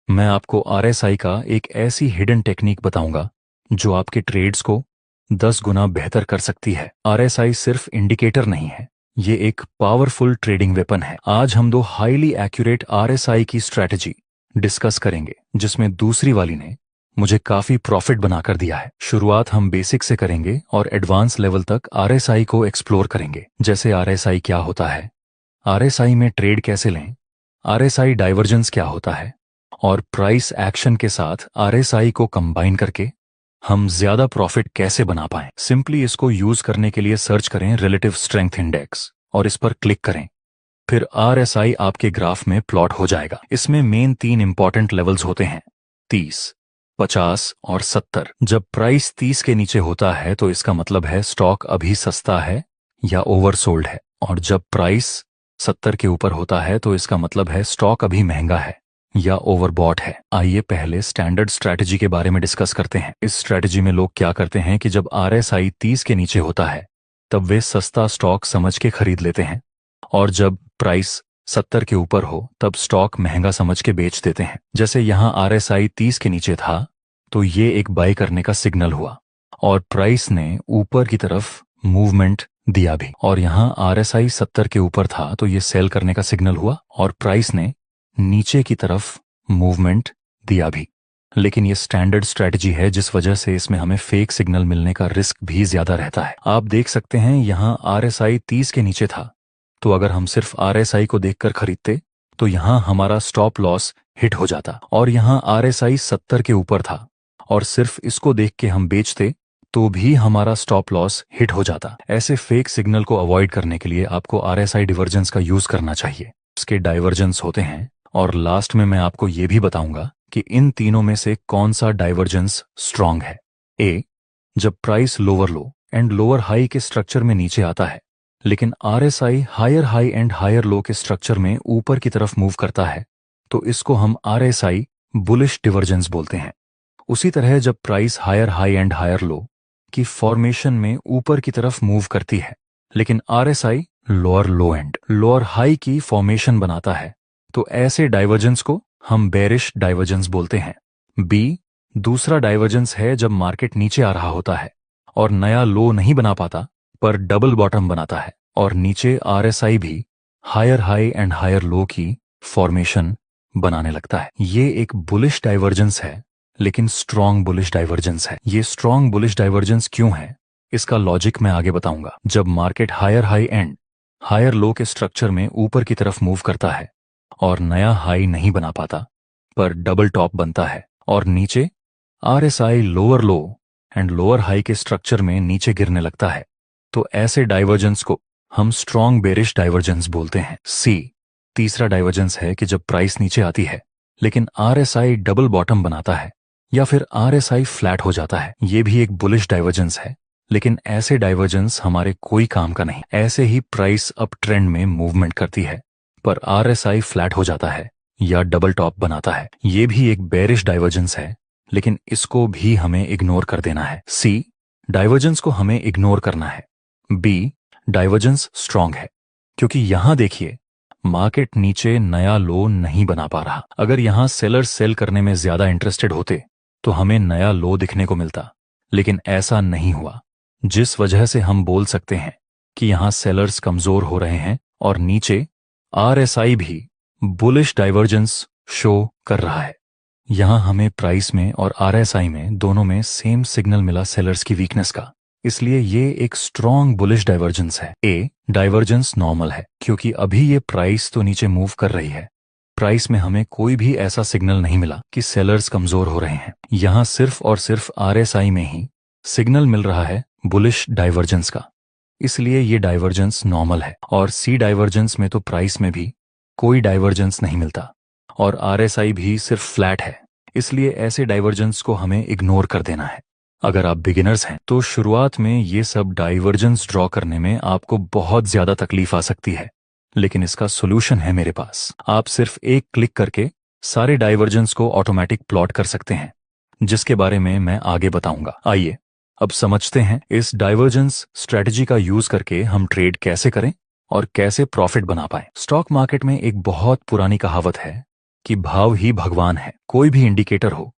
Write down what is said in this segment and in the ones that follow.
मैं आपको आरएसआई का एक ऐसी हिडन टेक्निक बताऊंगा जो आपके ट्रेड्स को 10 गुना बेहतर कर सकती है। आरएसआई सिर्फ इंडिकेटर नहीं है, ये एक पावरफुल ट्रेडिंग वेपन है। आज हम दो हाईली एक्यूरेट आरएसआई की स्ट्रैटेजी डिस्कस करेंगे, जिसमें दूसरी वाली ने मुझे काफी प्रॉफिट बनाकर दिया है। शुरुआत हम बेसिक से करेंगे और एडवांस लेवल तक आरएसआई को एक्सप्लोर करेंगे। जैसे आरएसआई क्या होता है, आरएसआई में ट्रेड कैसे लें, आरएसआई डाइवर्जेंस क्या होता है, और प्राइस एक्शन के साथ आरएसआई को कंबाइन करके हम ज्यादा प्रॉफिट कैसे बना पाएं। सिंपली इसको यूज करने के लिए सर्च करें रिलेटिव स्ट्रेंथ इंडेक्स और इस पर क्लिक करें। फिर आरएसआई आपके ग्राफ में प्लॉट हो जाएगा। इसमें मेन 3 इंपॉर्टेंट लेवल्स होते हैं, 30, 50 और 70। जब प्राइस 30 के नीचे होता है तो इसका मतलब है स्टॉक अभी सस्ता है या ओवरसोल्ड है, और जब प्राइस 70 के ऊपर होता है तो इसका मतलब है स्टॉक अभी महंगा है या ओवरबॉट है। आइए पहले स्टैंडर्ड स्ट्रैटेजी के बारे में डिस्कस करते हैं। इस स्ट्रैटेजी में लोग क्या करते हैं कि जब आरएसआई 30 के नीचे होता है तब वे सस्ता स्टॉक समझ के खरीद लेते हैं, और जब प्राइस 70 के ऊपर हो तब स्टॉक महंगा समझ के बेच देते हैं। जैसे यहाँ आरएसआई 30 के नीचे था तो ये एक बाय करने का सिग्नल हुआ और प्राइस ने ऊपर की तरफ मूवमेंट दिया भी, और यहाँ आरएसआई 70 के ऊपर था तो ये सेल करने का सिग्नल हुआ और प्राइस ने नीचे की तरफ मूवमेंट दिया भी। लेकिन ये स्टैंडर्ड स्ट्रैटेजी है, जिस वजह से इसमें हमें फेक सिग्नल मिलने का रिस्क भी ज्यादा रहता है। आप देख सकते हैं यहाँ आरएसआई 30 के नीचे था, तो अगर हम सिर्फ आरएसआई को देखकर खरीदते तो यहाँ हमारा स्टॉप लॉस हिट हो जाता, और यहाँ आरएसआई 70 के ऊपर था और सिर्फ इसको देख के हम बेचते तो भी हमारा स्टॉप लॉस हिट हो जाता। ऐसे फेक सिग्नल को अवॉइड करने के लिए आपको आरएसआई डिवर्जेंस का यूज करना चाहिए। इसके डाइवर्जेंस होते हैं, और लास्ट में मैं आपको ये भी बताऊंगा कि इन तीनों में से कौन सा डाइवर्जेंस स्ट्रांग है। ए, जब price lower low and lower high के स्ट्रक्चर में नीचे आता है, लेकिन RSI higher high and higher low के स्ट्रक्चर में ऊपर की तरफ मूव करता है, तो इसको हम आरएसआई बुलिश डिवर्जेंस बोलते हैं। उसी तरह जब price higher high and higher low की फॉर्मेशन में ऊपर की तरफ मूव करती है, लेकिन RSI lower low and lower high की फॉर्मेशन बनाता है, तो ऐसे डाइवर्जेंस को हम बेरिश डाइवर्जेंस बोलते हैं। बी, दूसरा डाइवर्जेंस है जब मार्केट नीचे आ रहा होता है और नया लो नहीं बना पाता पर डबल बॉटम बनाता है, और नीचे आरएसआई भी higher high and higher low की फॉर्मेशन बनाने लगता है। ये एक बुलिश डाइवर्जेंस है, लेकिन स्ट्रॉन्ग बुलिश डाइवर्जेंस है। ये स्ट्रॉन्ग बुलिश डाइवर्जेंस क्यों है, इसका लॉजिक मैं आगे बताऊंगा। जब market higher high and higher low के स्ट्रक्चर में ऊपर की तरफ मूव करता है और नया हाई नहीं बना पाता पर डबल टॉप बनता है, और नीचे RSI lower low and lower high के स्ट्रक्चर में नीचे गिरने लगता है, तो ऐसे डाइवर्जेंस को हम स्ट्रॉन्ग बेरिश डाइवर्जेंस बोलते हैं। सी, तीसरा डाइवर्जेंस है कि जब प्राइस नीचे आती है लेकिन आरएसआई डबल बॉटम बनाता है या फिर आरएसआई फ्लैट हो जाता है। ये भी एक बुलिश डाइवर्जेंस है, लेकिन ऐसे डाइवर्जेंस हमारे कोई काम का नहीं। ऐसे ही प्राइस अप ट्रेंड में मूवमेंट करती है पर आरएसआई फ्लैट हो जाता है या डबल टॉप बनाता है। ये भी एक बेरिश डाइवर्जेंस है, लेकिन इसको भी हमें इग्नोर कर देना है। सी, डाइवर्जेंस को हमें इग्नोर करना है। बी, डाइवर्जेंस स्ट्रांग है क्योंकि यहां देखिए मार्केट नीचे नया लो नहीं बना पा रहा। अगर यहां सेलर्स सेल करने में ज्यादा इंटरेस्टेड होते तो हमें नया लो दिखने को मिलता, लेकिन ऐसा नहीं हुआ, जिस वजह से हम बोल सकते हैं कि यहां सेलर्स कमजोर हो रहे हैं और नीचे आरएसआई भी बुलिश डाइवर्जेंस शो कर रहा है। यहां हमें प्राइस में और आरएसआई में दोनों में सेम सिग्नल मिला सेलर्स की वीकनेस का, इसलिए ये एक स्ट्रॉन्ग बुलिश डाइवर्जेंस है। ए, डाइवर्जेंस नॉर्मल है क्योंकि अभी ये प्राइस तो नीचे मूव कर रही है, प्राइस में हमें कोई भी ऐसा सिग्नल नहीं मिला कि सेलर्स कमजोर हो रहे हैं। यहां सिर्फ और सिर्फ आरएसआई में ही सिग्नल मिल रहा है बुलिश डाइवर्जेंस का, इसलिए ये डाइवर्जेंस नॉर्मल है। और सी डाइवर्जेंस में तो प्राइस में भी कोई डाइवर्जेंस नहीं मिलता और आरएसआई भी सिर्फ फ्लैट है, इसलिए ऐसे डाइवर्जेंस को हमें इग्नोर कर देना है। अगर आप बिगिनर्स हैं तो शुरुआत में ये सब डाइवर्जेंस ड्रॉ करने में आपको बहुत ज्यादा तकलीफ आ सकती है, लेकिन इसका सोल्यूशन है मेरे पास। आप सिर्फ एक क्लिक करके सारे डाइवर्जेंस को ऑटोमेटिक प्लॉट कर सकते हैं, जिसके बारे में मैं आगे बताऊंगा। आइए अब समझते हैं इस डाइवर्जेंस स्ट्रेटजी का यूज करके हम ट्रेड कैसे करें और कैसे प्रॉफिट बना पाएं। स्टॉक मार्केट में एक बहुत पुरानी कहावत है कि भाव ही भगवान है। कोई भी इंडिकेटर हो,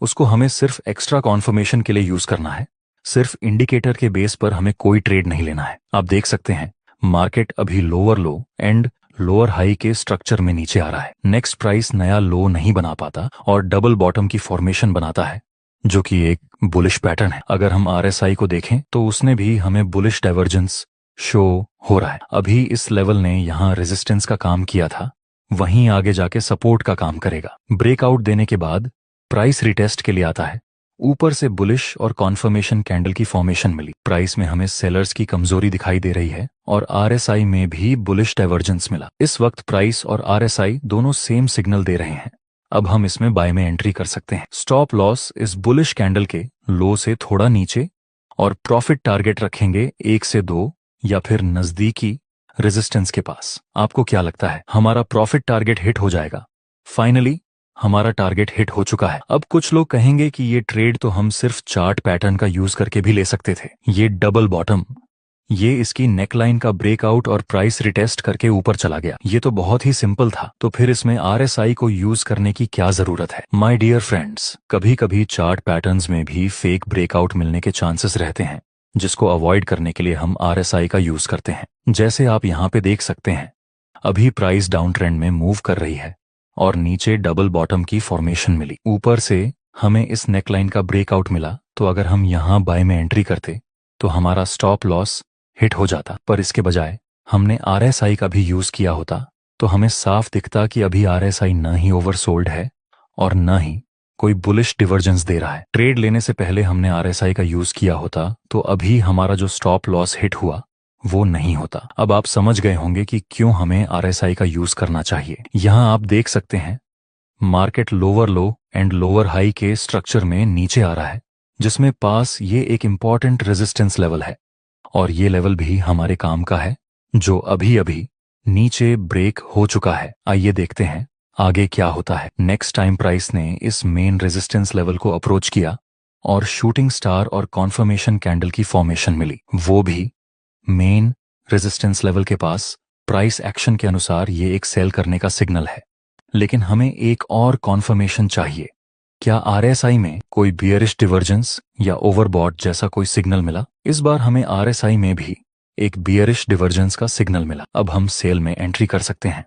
उसको हमें सिर्फ एक्स्ट्रा कॉन्फर्मेशन के लिए यूज करना है। सिर्फ इंडिकेटर के बेस पर हमें कोई ट्रेड नहीं लेना है। आप देख सकते हैं मार्केट अभी lower low and lower high के स्ट्रक्चर में नीचे आ रहा है। नेक्स्ट प्राइस नया लो नहीं बना पाता और डबल बॉटम की फॉर्मेशन बनाता है, जो कि एक बुलिश पैटर्न है। अगर हम आरएसआई को देखें तो उसने भी हमें बुलिश डाइवर्जेंस शो हो रहा है। अभी इस लेवल ने यहां रेजिस्टेंस का काम किया था, वहीं आगे जाके सपोर्ट का काम करेगा। ब्रेकआउट देने के बाद प्राइस रिटेस्ट के लिए आता है। ऊपर से बुलिश और कॉन्फर्मेशन कैंडल की फॉर्मेशन मिली। प्राइस में हमें सेलर्स की कमजोरी दिखाई दे रही है और आरएसआई में भी बुलिश डाइवर्जेंस मिला। इस वक्त प्राइस और आरएसआई दोनों सेम सिग्नल दे रहे हैं। अब हम इसमें बाय में एंट्री कर सकते हैं। स्टॉप लॉस इस बुलिश कैंडल के लो से थोड़ा नीचे और प्रॉफिट टारगेट रखेंगे 1 से 2 या फिर नजदीकी रेजिस्टेंस के पास। आपको क्या लगता है हमारा प्रॉफिट टारगेट हिट हो जाएगा? फाइनली हमारा टारगेट हिट हो चुका है। अब कुछ लोग कहेंगे कि ये ट्रेड तो हम सिर्फ चार्ट पैटर्न का यूज करके भी ले सकते थे। ये डबल बॉटम, ये इसकी नेकलाइन का ब्रेकआउट और प्राइस रिटेस्ट करके ऊपर चला गया। ये तो बहुत ही सिंपल था, तो फिर इसमें आरएसआई को यूज करने की क्या जरूरत है? माय डियर फ्रेंड्स, कभी कभी चार्ट पैटर्न्स में भी फेक ब्रेकआउट मिलने के चांसेस रहते हैं, जिसको अवॉइड करने के लिए हम आरएसआई का यूज करते हैं। जैसे आप यहाँ पे देख सकते हैं, अभी प्राइस डाउन ट्रेंड में मूव कर रही है और नीचे डबल बॉटम की फॉर्मेशन मिली। ऊपर से हमें इस नेकलाइन का ब्रेकआउट मिला, तो अगर हम यहाँ बाय में एंट्री करते तो हमारा स्टॉप लॉस हिट हो जाता। पर इसके बजाय हमने आरएसआई का भी यूज किया होता तो हमें साफ दिखता कि अभी आरएसआई न ही ओवरसोल्ड है और न ही कोई बुलिश डिवर्जेंस दे रहा है। ट्रेड लेने से पहले हमने आरएसआई का यूज किया होता तो अभी हमारा जो स्टॉप लॉस हिट हुआ वो नहीं होता। अब आप समझ गए होंगे कि क्यों हमें आरएसआई का यूज करना चाहिए। यहां आप देख सकते हैं market lower low and lower high के स्ट्रक्चर में नीचे आ रहा है, जिसमें पास ये एक इंपॉर्टेंट रेजिस्टेंस लेवल है और ये लेवल भी हमारे काम का है, जो अभी अभी नीचे ब्रेक हो चुका है। आइए देखते हैं आगे क्या होता है। नेक्स्ट टाइम प्राइस ने इस मेन रेजिस्टेंस लेवल को अप्रोच किया और शूटिंग स्टार और कॉन्फर्मेशन कैंडल की फॉर्मेशन मिली, वो भी मेन रेजिस्टेंस लेवल के पास। प्राइस एक्शन के अनुसार ये एक सेल करने का सिग्नल है, लेकिन हमें एक और कॉन्फर्मेशन चाहिए। क्या आरएसआई में कोई बियरिश डिवर्जेंस या ओवरबॉट जैसा कोई सिग्नल मिला? इस बार हमें आरएसआई में भी एक बियरिश डिवर्जेंस का सिग्नल मिला। अब हम सेल में एंट्री कर सकते हैं।